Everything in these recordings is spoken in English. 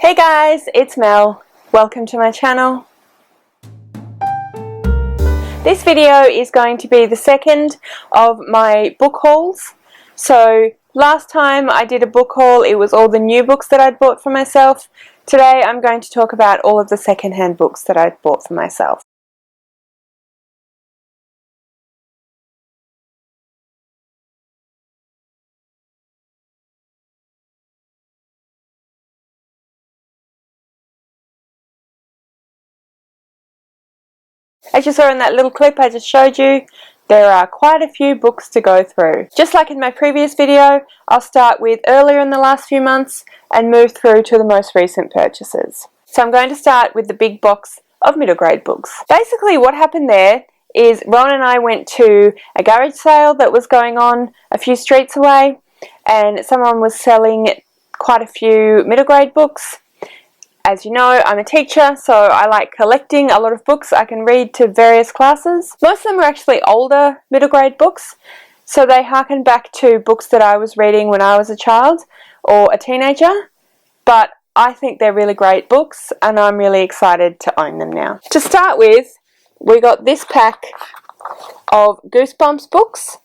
Hey guys, it's Mel. Welcome to my channel. This video is going to be the second of my book hauls. So last time I did a book haul, it was all the new books that I'd bought for myself. Today I'm going to talk about all of the second-hand books that I'd bought for myself. As you saw in that little clip I just showed you, there are quite a few books to go through. Just like in my previous video, I'll start with earlier in the last few months and move through to the most recent purchases. So I'm going to start with the big box of middle grade books. Basically what happened there is Ron and I went to a garage sale that was going on a few streets away, and someone was selling quite a few middle grade books. As you know, I'm a teacher, so I like collecting a lot of books I can read to various classes. Most of them are actually older middle grade books, so they harken back to books that I was reading when I was a child or a teenager, but I think they're really great books and I'm really excited to own them now. To start with, we got this pack of Goosebumps books.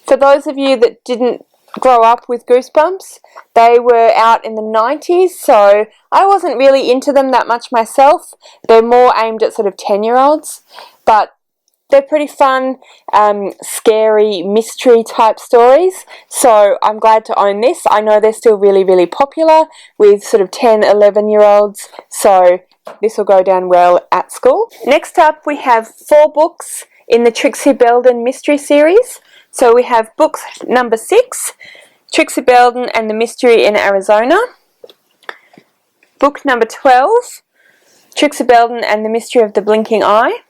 For those of you that didn't grow up with Goosebumps, they were out in the 90s, so I wasn't really into them that much myself. They're more aimed at sort of 10-year-olds, but they're pretty fun, scary, mystery type stories, so I'm glad to own this. I know they're still really popular with sort of 10, 11-year-olds, so this will go down well at school. Next up we have 4 books in the Trixie Beldon mystery series. So we have book number 6, Trixie Beldon and the Mystery in Arizona. Book number 12, Trixie Beldon and the Mystery of the Blinking Eye.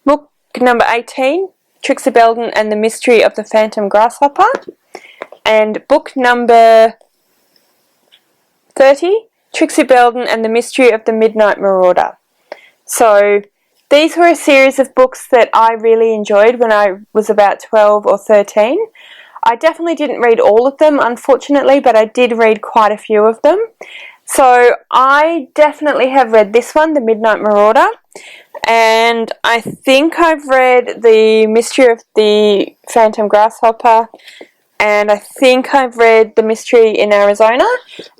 Book number 18, Trixie Beldon and the Mystery of the Phantom Grasshopper. And book number 30, Trixie Beldon and the Mystery of the Midnight Marauder. So these were a series of books that I really enjoyed when I was about 12 or 13. I definitely didn't read all of them, unfortunately, but I did read quite a few of them. So I definitely have read this one, The Midnight Marauder, and I think I've read The Mystery of the Phantom Grasshopper, and I think I've read The Mystery in Arizona.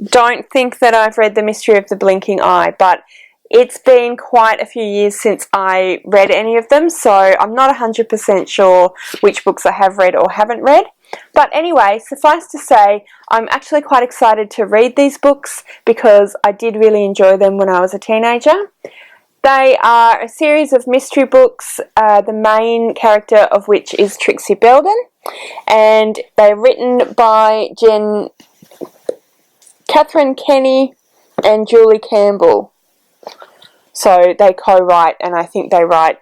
Don't think that I've read The Mystery of the Blinking Eye, but it's been quite a few years since I read any of them, so I'm not 100% sure which books I have read or haven't read. But anyway, suffice to say, I'm actually quite excited to read these books because I did really enjoy them when I was a teenager. They are a series of mystery books, the main character of which is Trixie Beldon, and they're written by Catherine Kenny and Julie Campbell. So they co-write, and I think they write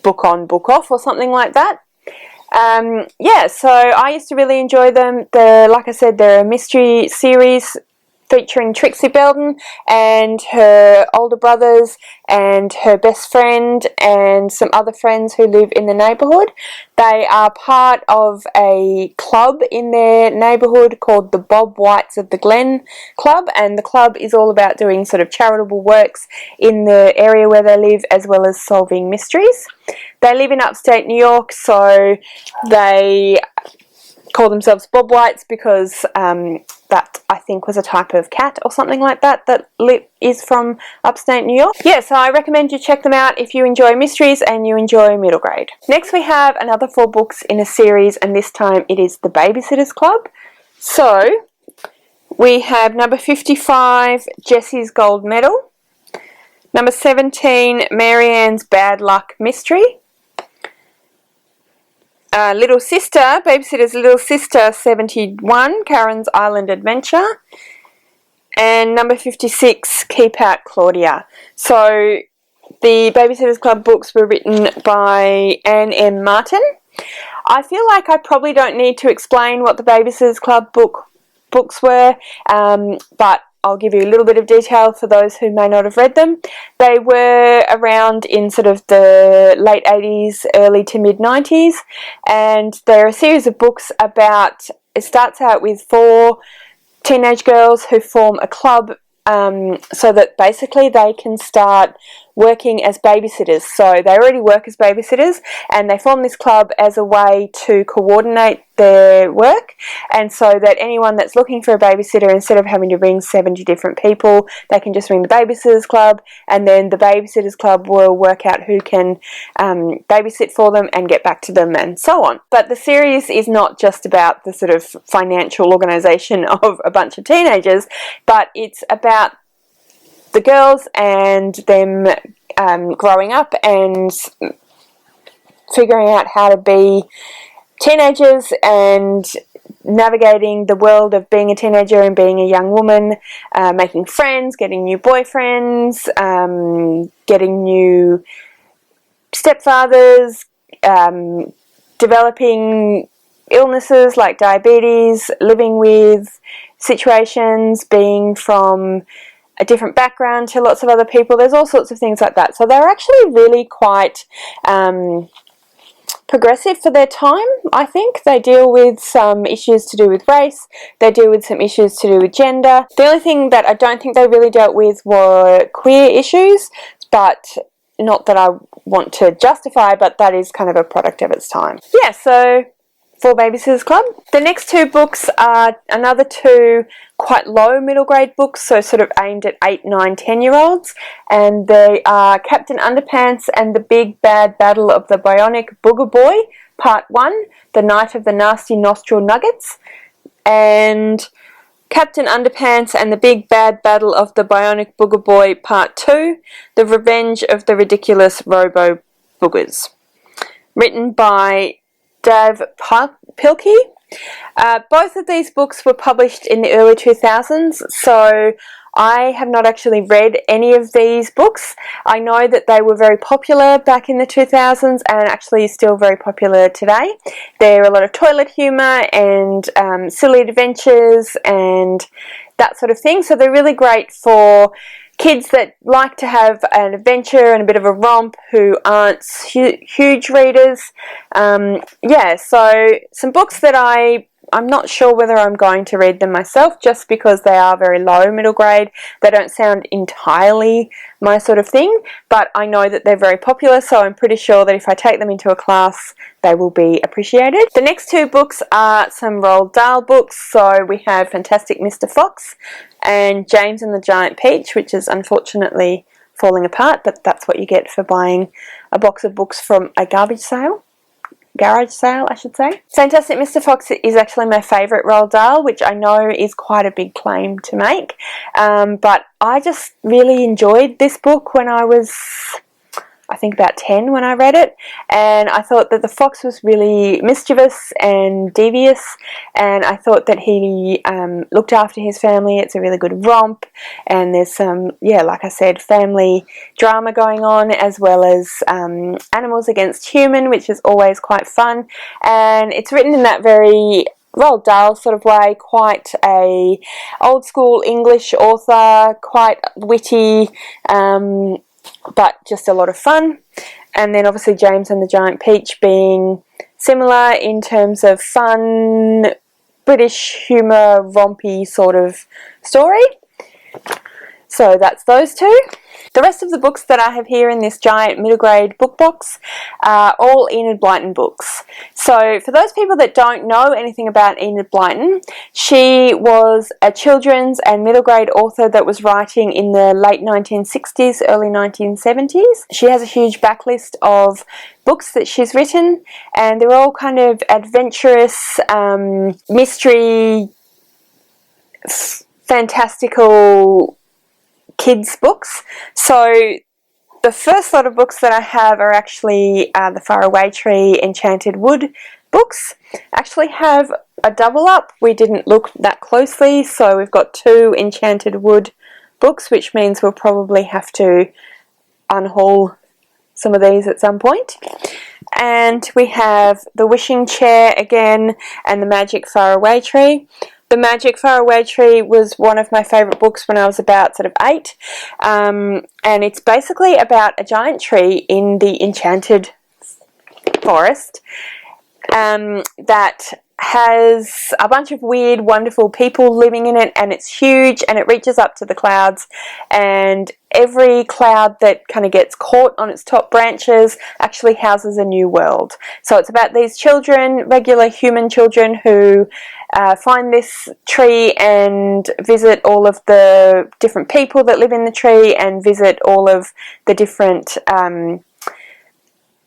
book on, book off or something like that. Yeah, so I used to really enjoy them. Like I said, they're a mystery series featuring Trixie Beldon and her older brothers and her best friend and some other friends who live in the neighbourhood. They are part of a club in their neighbourhood called the Bob Whites of the Glen Club, and the club is all about doing sort of charitable works in the area where they live as well as solving mysteries. They live in upstate New York, so they call themselves Bob Whites because that I think was a type of cat or something like that is from upstate New York. Yeah, so I recommend you check them out if you enjoy mysteries and you enjoy middle grade. Next we have another 4 books in a series, and this time it is the Babysitters Club. So we have number 55, Jessie's Gold Medal. Number 17, Marianne's Bad Luck Mystery. Little Sister, Babysitter's Little Sister 71, Karen's Island Adventure. And number 56, Keep Out Claudia. So the Babysitters Club books were written by Anne M. Martin. I feel like I probably don't need to explain what the Babysitters Club books were, but I'll give you a little bit of detail for those who may not have read them. They were around in sort of the late 80s, early to mid 90s, and they're a series of books about, it starts out with 4 teenage girls who form a club so that basically they can start working as babysitters. So they already work as babysitters, and they form this club as a way to coordinate their work, and so that anyone that's looking for a babysitter, instead of having to ring 70 different people, they can just ring the Babysitters Club, and then the Babysitters Club will work out who can babysit for them and get back to them, and so on. But the series is not just about the sort of financial organisation of a bunch of teenagers, but it's about the girls and them growing up and figuring out how to be teenagers and navigating the world of being a teenager and being a young woman, making friends, getting new boyfriends, getting new stepfathers, developing illnesses like diabetes, living with situations, being from a different background to lots of other people. There's all sorts of things like that. So they're actually really quite progressive for their time, I think. They deal with some issues to do with race. They deal with some issues to do with gender. The only thing that I don't think they really dealt with were queer issues, but not that I want to justify, but that is kind of a product of its time. Yeah, so for Babysitters Club. The next two books are another two quite low middle grade books, so sort of aimed at 8, 9, 10-year-olds, and they are Captain Underpants and the Big Bad Battle of the Bionic Booger Boy, Part 1, The Night of the Nasty Nostril Nuggets, and Captain Underpants and the Big Bad Battle of the Bionic Booger Boy, Part 2, The Revenge of the Ridiculous Robo Boogers. Written by Dave Pilkey. Both of these books were published in the early 2000s, so I have not actually read any of these books. I know that they were very popular back in the 2000s and actually still very popular today. There are a lot of toilet humour and silly adventures and that sort of thing, so they're really great for kids that like to have an adventure and a bit of a romp who aren't huge readers. Yeah, so some books that I'm not sure whether I'm going to read them myself, just because they are very low middle grade. They don't sound entirely my sort of thing, but I know that they're very popular, so I'm pretty sure that if I take them into a class, they will be appreciated. The next two books are some Roald Dahl books. So we have Fantastic Mr. Fox and James and the Giant Peach, which is unfortunately falling apart, but that's what you get for buying a box of books from a garage sale, I should say. Fantastic Mr. Fox is actually my favourite Roald Dahl, which I know is quite a big claim to make, but I just really enjoyed this book when I was, I think, about 10 when I read it, and I thought that the fox was really mischievous and devious, and I thought that he looked after his family. It's a really good romp, and there's some, yeah, like I said, family drama going on, as well as animals against human, which is always quite fun, and it's written in that very Roald Dahl sort of way, quite a old school English author, quite witty, but just a lot of fun. And then obviously James and the Giant Peach being similar in terms of fun, British humour, rompy sort of story. So that's those two. The rest of the books that I have here in this giant middle grade book box are all Enid Blyton books. So for those people that don't know anything about Enid Blyton, she was a children's and middle grade author that was writing in the late 1960s, early 1970s. She has a huge backlist of books that she's written, and they're all kind of adventurous, mystery, fantastical kids books. So the first lot of books that I have are actually the Faraway Tree Enchanted Wood books. Actually have a double up. We didn't look that closely, so we've got 2 Enchanted Wood books, which means we'll probably have to unhaul some of these at some point. And we have The Wishing Chair again and The Magic Faraway Tree. The Magic Faraway Tree was one of my favourite books when I was about sort of 8, and it's basically about a giant tree in the enchanted forest that has a bunch of weird, wonderful people living in it, and it's huge, and it reaches up to the clouds, and every cloud that kind of gets caught on its top branches actually houses a new world. So it's about these children, regular human children, who find this tree and visit all of the different people that live in the tree, and visit all of the different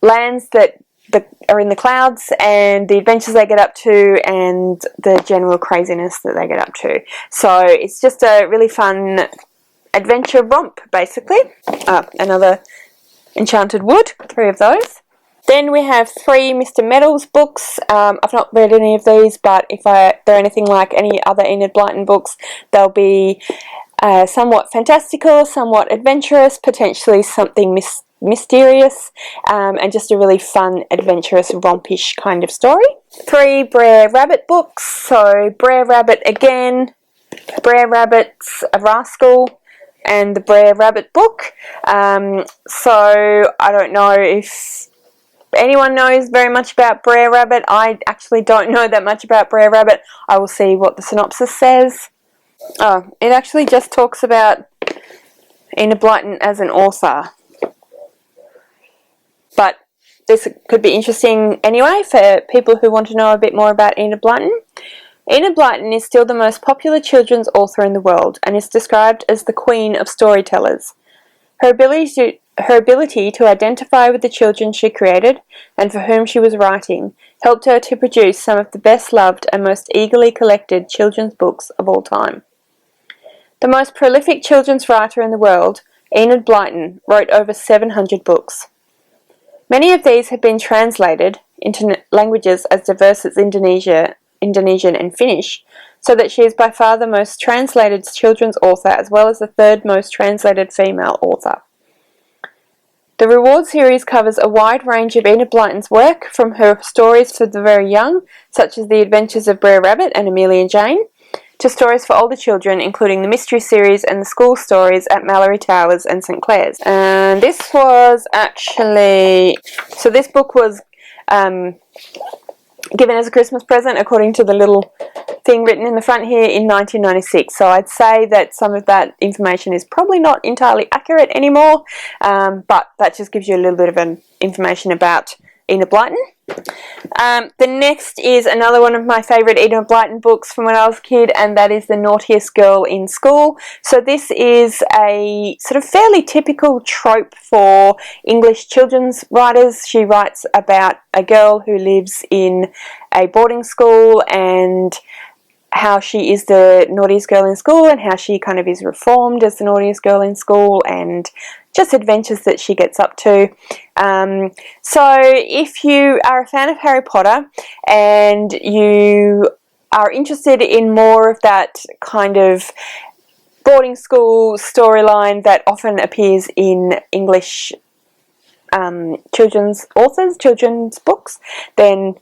lands that are in the clouds, and the adventures they get up to, and the general craziness that they get up to. So it's just a really fun adventure romp, basically. Another Enchanted Wood, 3 of those. Then we have 3 Mr. Meadows books. I've not read any of these, but if they're anything like any other Enid Blyton books, they'll be somewhat fantastical, somewhat adventurous, potentially something mysterious, and just a really fun, adventurous, rompish kind of story. 3 Brer Rabbit books. So Brer Rabbit again, Brer Rabbit's a Rascal, and the Brer Rabbit book. So I don't know if anyone knows very much about Brer Rabbit. I actually don't know that much about Brer Rabbit. I will see what the synopsis says. Oh, it actually just talks about Enid Blighton as an author. But this could be interesting anyway for people who want to know a bit more about Enid Blighton. Enid Blighton is still the most popular children's author in the world, and is described as the queen of storytellers. Her ability to identify with the children she created, and for whom she was writing, helped her to produce some of the best-loved and most eagerly collected children's books of all time. The most prolific children's writer in the world, Enid Blighton, wrote over 700 books. Many of these have been translated into languages as diverse as Indonesian and Finnish, so that she is by far the most translated children's author, as well as the 3rd most translated female author. The Reward series covers a wide range of Enid Blyton's work, from her stories for the very young, such as The Adventures of Brer Rabbit and Amelia Jane, to stories for older children, including the Mystery series and the school stories at Mallory Towers and St. Clair's. And this was actually... So this book was given as a Christmas present, according to the little thing written in the front here, in 1996. So I'd say that some of that information is probably not entirely accurate anymore, but that just gives you a little bit of information about Enid Blyton. The next is another one of my favourite Enid Blyton books from when I was a kid, and that is The Naughtiest Girl in School. So this is a sort of fairly typical trope for English children's writers. She writes about a girl who lives in a boarding school, and how she is the naughtiest girl in school, and how she kind of is reformed as the naughtiest girl in school, and just adventures that she gets up to. So if you are a fan of Harry Potter and you are interested in more of that kind of boarding school storyline that often appears in English children's books, then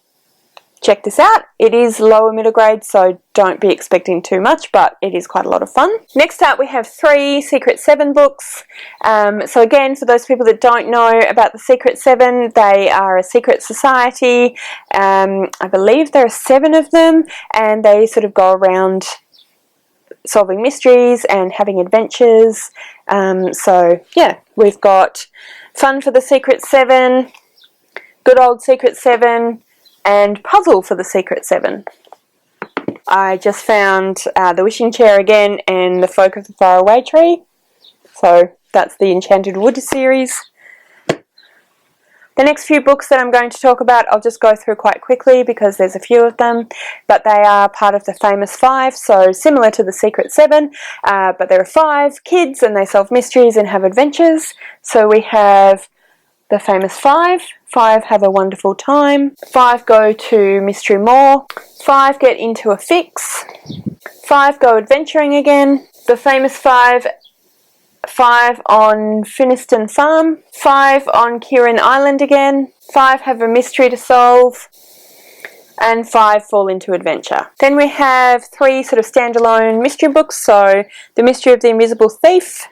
check this out. It is lower middle grade, so don't be expecting too much, but it is quite a lot of fun. Next up, we have 3 Secret 7 books. So again, for those people that don't know about the Secret 7, they are a secret society. I believe there are 7 of them, and they sort of go around solving mysteries and having adventures. So yeah, we've got Fun for the Secret 7, Good Old Secret 7, and Puzzle for the Secret 7. I just found The Wishing Chair again, and The Folk of the Faraway Tree. So that's the Enchanted Wood series. The next few books that I'm going to talk about, I'll just go through quite quickly because there's a few of them, but they are part of the Famous 5, so similar to the Secret 7, but there are 5 kids and they solve mysteries and have adventures. So we have the Famous 5. 5 have a wonderful time. 5 go to Mystery Moor. 5 get into a fix. 5 go adventuring again. The Famous 5. 5 on Finiston Farm. 5 on Kieran Island again. 5 have a mystery to solve. And 5 fall into adventure. Then we have 3 sort of standalone mystery books. So The Mystery of the Invisible Thief.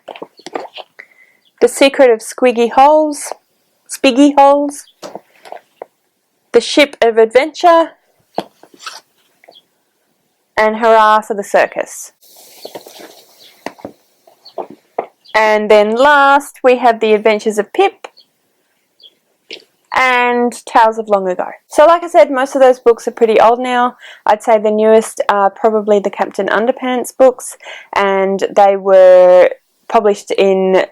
The Secret of Spiggy Holes. The Ship of Adventure, and Hurrah for the Circus. And then last we have The Adventures of Pip and Tales of Long Ago. So like I said, most of those books are pretty old now. I'd say the newest are probably the Captain Underpants books, and they were published in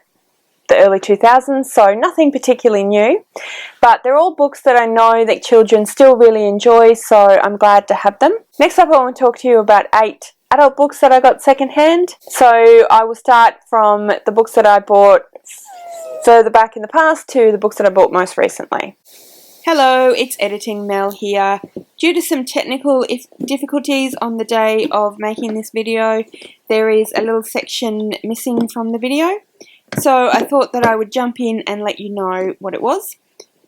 the early 2000s, so nothing particularly new. But they're all books that I know that children still really enjoy, so I'm glad to have them. Next up, I want to talk to you about 8 adult books that I got secondhand. So I will start from the books that I bought further back in the past to the books that I bought most recently. Hello, it's Editing Mel here. Due to some technical difficulties on the day of making this video, there is a little section missing from the video. So I thought that I would jump in and let you know what it was.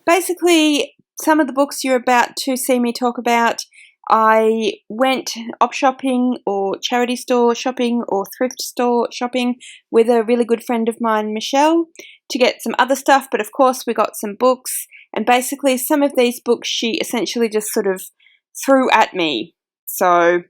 Basically, some of the books you're about to see me talk about, I went op shopping or charity store shopping or thrift store shopping with a really good friend of mine, Mischa, to get some other stuff, but of course we got some books, and basically some of these books she essentially just sort of threw at me. So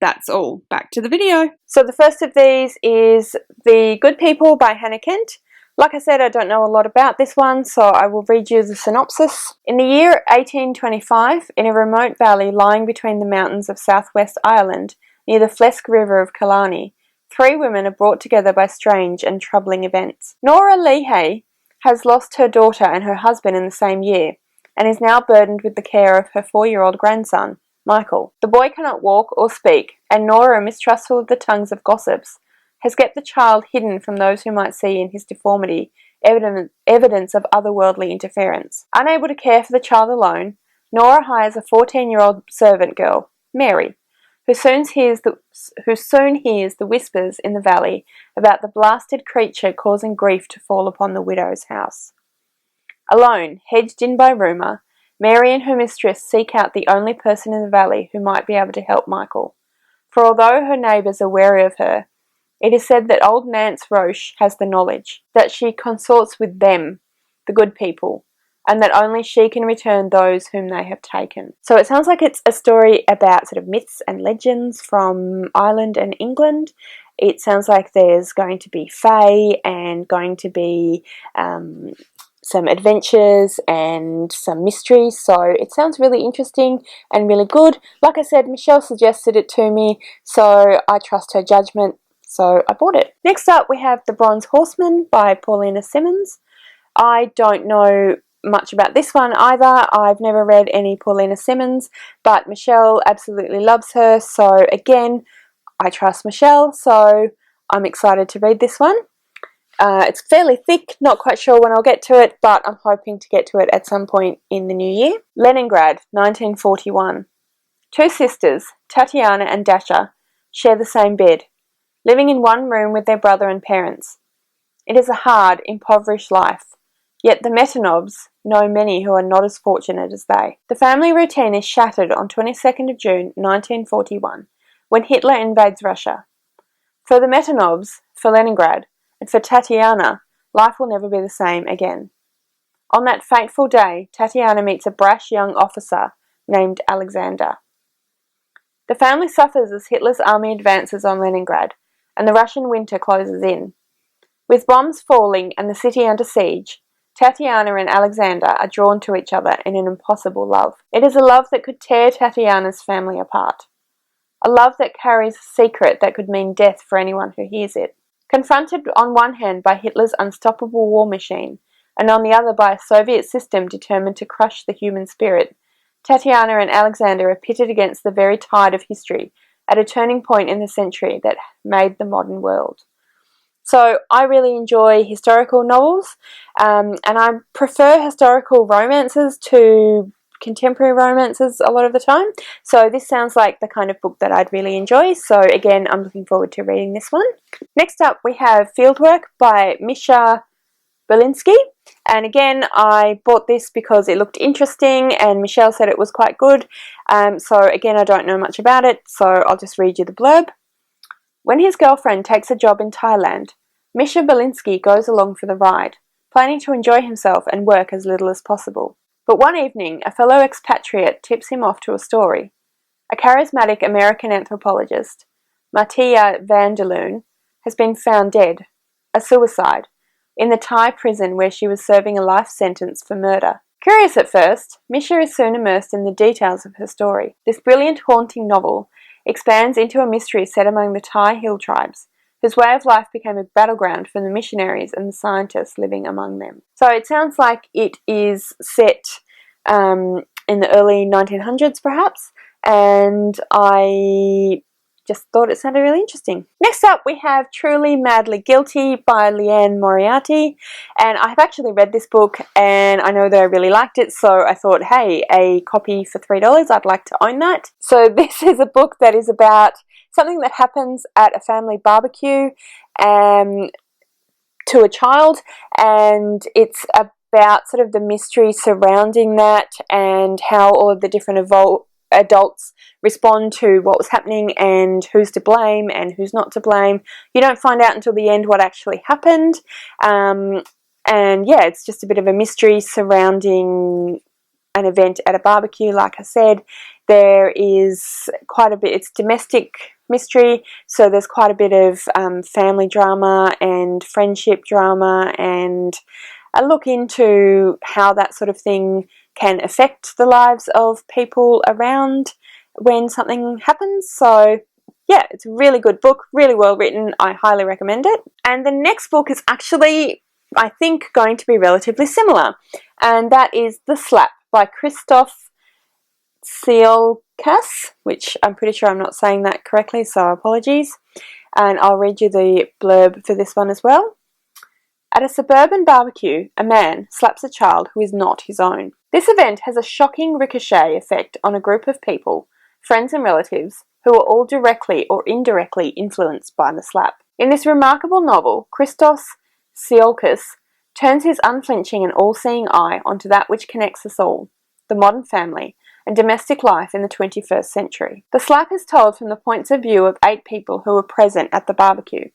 that's all. Back to the video. So the first of these is The Good People by Hannah Kent. Like I said, I don't know a lot about this one, so I will read you the synopsis. In the year 1825, in a remote valley lying between the mountains of southwest Ireland, near the Flesk River of Killarney, 3 women are brought together by strange and troubling events. Nora Liane has lost her daughter and her husband in the same year, and is now burdened with the care of her 4-year-old grandson, Michael. The boy cannot walk or speak, and Nora, mistrustful of the tongues of gossips, has kept the child hidden from those who might see in his deformity evidence of otherworldly interference. Unable to care for the child alone, Nora hires a 14-year-old servant girl, Mary, who soon hears the whispers in the valley about the blasted creature causing grief to fall upon the widow's house. Alone, hedged in by rumour, Mary and her mistress seek out the only person in the valley who might be able to help Michael. For although her neighbours are wary of her, it is said that old Nance Roche has the knowledge, that she consorts with them, the good people, and that only she can return those whom they have taken. So it sounds like it's a story about sort of myths and legends from Ireland and England. It sounds like there's going to be fae and going to be some adventures and some mysteries, so it sounds really interesting and really good. Like I said, Michelle suggested it to me, so I trust her judgment. So I bought it. Next up we have The Bronze Horseman by Paullina Simmons. I don't know much about this one either. I've never read any Paullina Simmons, but Michelle absolutely loves her, so again, I trust Michelle, so I'm excited to read this one. It's fairly thick, not quite sure when I'll get to it, but I'm hoping to get to it at some point in the new year. Leningrad, 1941. 2 sisters, Tatiana and Dasha, share the same bed, living in one room with their brother and parents. It is a hard, impoverished life, yet the Metanovs know many who are not as fortunate as they. The family routine is shattered on 22nd of June 1941, when Hitler invades Russia. For the Metanovs, for Leningrad, and for Tatiana, life will never be the same again. On that fateful day, Tatiana meets a brash young officer named Alexander. The family suffers as Hitler's army advances on Leningrad, and the Russian winter closes in. With bombs falling and the city under siege, Tatiana and Alexander are drawn to each other in an impossible love. It is a love that could tear Tatiana's family apart. A love that carries a secret that could mean death for anyone who hears it. Confronted on one hand by Hitler's unstoppable war machine, and on the other by a Soviet system determined to crush the human spirit, Tatiana and Alexander are pitted against the very tide of history at a turning point in the century that made the modern world. So I really enjoy historical novels, and I prefer historical romances to contemporary romances a lot of the time. So this sounds like the kind of book that I'd really enjoy. So again, I'm looking forward to reading this one. Next up we have Fieldwork by Mischa Belinsky. And again, I bought this because it looked interesting and Michelle said it was quite good. So again, I don't know much about it, so I'll just read you the blurb. When his girlfriend takes a job in Thailand, Mischa Belinsky goes along for the ride, planning to enjoy himself and work as little as possible. But one evening, a fellow expatriate tips him off to a story. A charismatic American anthropologist, Martia van der Loon, has been found dead, a suicide, in the Thai prison where she was serving a life sentence for murder. Curious at first, Mischa is soon immersed in the details of her story. This brilliant, haunting novel expands into a mystery set among the Thai hill tribes, whose way of life became a battleground for the missionaries and the scientists living among them. So it sounds like it is set in the early 1900s perhaps, and I just thought it sounded really interesting. Next up we have Truly Madly Guilty by Liane Moriarty, and I've actually read this book and I know that I really liked it, so I thought, hey, a copy for $3, I'd like to own that. So this is a book that is about something that happens at a family barbecue to a child, and it's about sort of the mystery surrounding that and how all of the different adults respond to what was happening and who's to blame and who's not to blame. You don't find out until the end what actually happened, and yeah, it's just a bit of a mystery surrounding an event at a barbecue. Like I said, there is quite a bit, it's domestic mystery, so there's quite a bit of family drama and friendship drama, and a look into how that sort of thing can affect the lives of people around when something happens. So yeah, it's a really good book, really well written. I highly recommend it. And the next book is actually, I think, going to be relatively similar, and that is The Slap by Christos Tsiolkas, which I'm pretty sure I'm not saying that correctly, so apologies. And I'll read you the blurb for this one as well. At a suburban barbecue, a man slaps a child who is not his own. This event has a shocking ricochet effect on a group of people, friends and relatives, who are all directly or indirectly influenced by the slap. In this remarkable novel, Christos Tsiolkas turns his unflinching and all-seeing eye onto that which connects us all, the modern family, and domestic life in the 21st century. The slap is told from the points of view of 8 people who were present at the barbecue.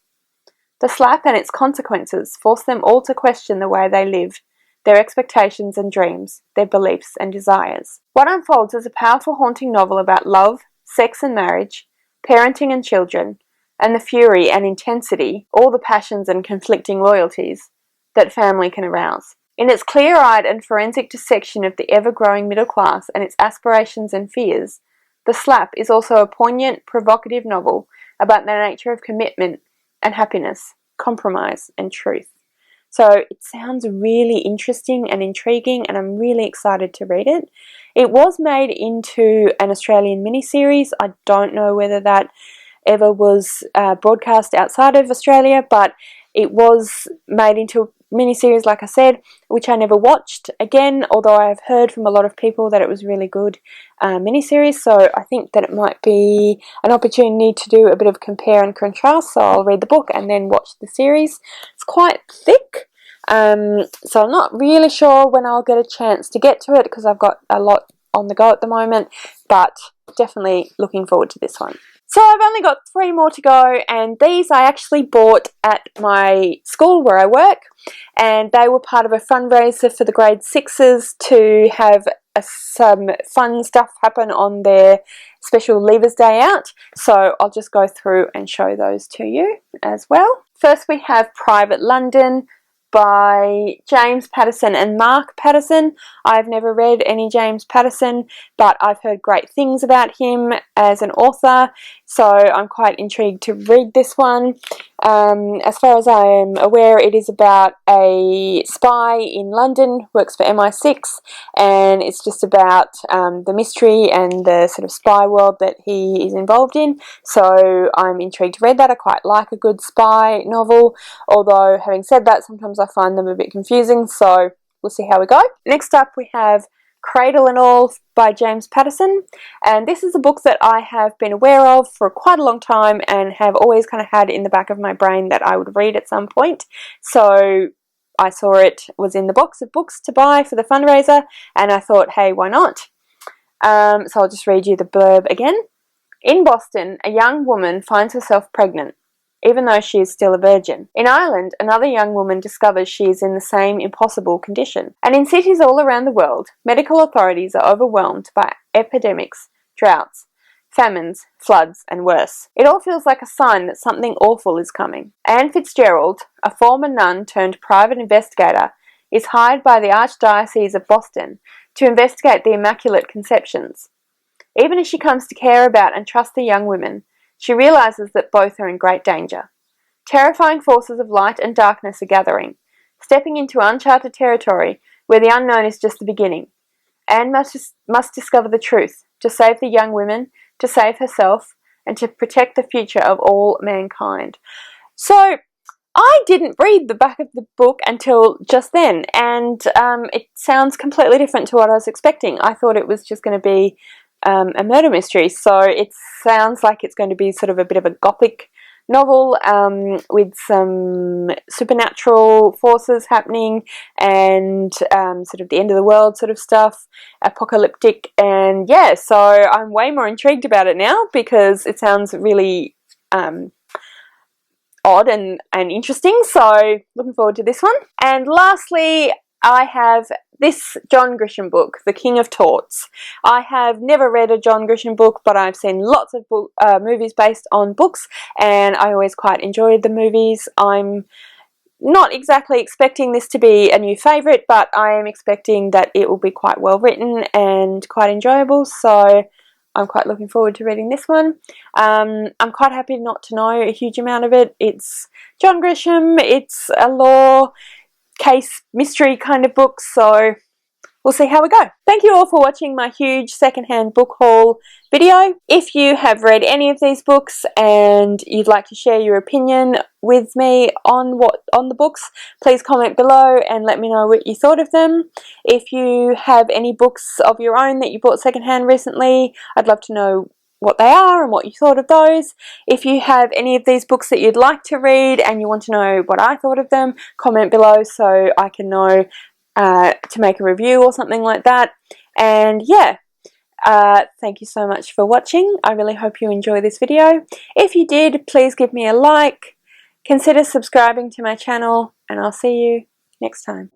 The slap and its consequences force them all to question the way they live, their expectations and dreams, their beliefs and desires. What unfolds is a powerful, haunting novel about love, sex and marriage, parenting and children, and the fury and intensity, all the passions and conflicting loyalties, that family can arouse. In its clear-eyed and forensic dissection of the ever-growing middle class and its aspirations and fears, The Slap is also a poignant, provocative novel about the nature of commitment and happiness, compromise and truth. So it sounds really interesting and intriguing, and I'm really excited to read it. It was made into an Australian miniseries. I don't know whether that ever was broadcast outside of Australia, but it was made into a miniseries, like I said, which I never watched. Again, although I have heard from a lot of people that it was really good miniseries, so I think that it might be an opportunity to do a bit of compare and contrast. So I'll read the book and then watch the series. It's quite thick, so I'm not really sure when I'll get a chance to get to it because I've got a lot on the go at the moment, but definitely looking forward to this one. So I've only got 3 more to go, and these I actually bought at my school where I work, and they were part of a fundraiser for the grade 6s to have some fun stuff happen on their special Leavers Day out. So I'll just go through and show those to you as well. First we have Private London by James Patterson and Mark Patterson. I've never read any James Patterson, but I've heard great things about him as an author, so I'm quite intrigued to read this one. As far as I am aware, it is about a spy in London, works for MI6, and it's just about the mystery and the sort of spy world that he is involved in, so I'm intrigued to read that. I quite like a good spy novel, although having said that, sometimes I find them a bit confusing, so we'll see how we go. Next up we have Cradle and All by James Patterson, and this is a book that I have been aware of for quite a long time and have always kind of had in the back of my brain that I would read at some point. So I saw it was in the box of books to buy for the fundraiser, and I thought, hey, why not? So I'll just read you the blurb again. In Boston, a young woman finds herself pregnant, even though she is still a virgin. In Ireland, another young woman discovers she is in the same impossible condition. And in cities all around the world, medical authorities are overwhelmed by epidemics, droughts, famines, floods, and worse. It all feels like a sign that something awful is coming. Anne Fitzgerald, a former nun turned private investigator, is hired by the Archdiocese of Boston to investigate the Immaculate Conceptions. Even as she comes to care about and trust the young women, she realizes that both are in great danger. Terrifying forces of light and darkness are gathering, stepping into uncharted territory where the unknown is just the beginning. Anne must discover the truth, to save the young women, to save herself, and to protect the future of all mankind. So, I didn't read the back of the book until just then, and it sounds completely different to what I was expecting. I thought it was just going to be a murder mystery, so it sounds like it's going to be sort of a bit of a gothic novel with some supernatural forces happening and sort of the end of the world sort of stuff, apocalyptic, and yeah, so I'm way more intrigued about it now because it sounds really odd and interesting, so looking forward to this one. And lastly, I have this John Grisham book, The King of Torts. I have never read a John Grisham book, but I've seen lots of movies based on books, and I always quite enjoyed the movies. I'm not exactly expecting this to be a new favourite, but I am expecting that it will be quite well written and quite enjoyable, so I'm quite looking forward to reading this one. I'm quite happy not to know a huge amount of it. It's John Grisham, it's a law case mystery kind of book, so we'll see how we go. Thank you all for watching my huge secondhand book haul video. If you have read any of these books and you'd like to share your opinion with me on the books, please comment below and let me know what you thought of them. If you have any books of your own that you bought secondhand recently, I'd love to know what they are and what you thought of those. If you have any of these books that you'd like to read and you want to know what I thought of them, comment below so I can know to make a review or something like that. And yeah, thank you so much for watching. I really hope you enjoy this video. If you did, please give me a like, consider subscribing to my channel, and I'll see you next time.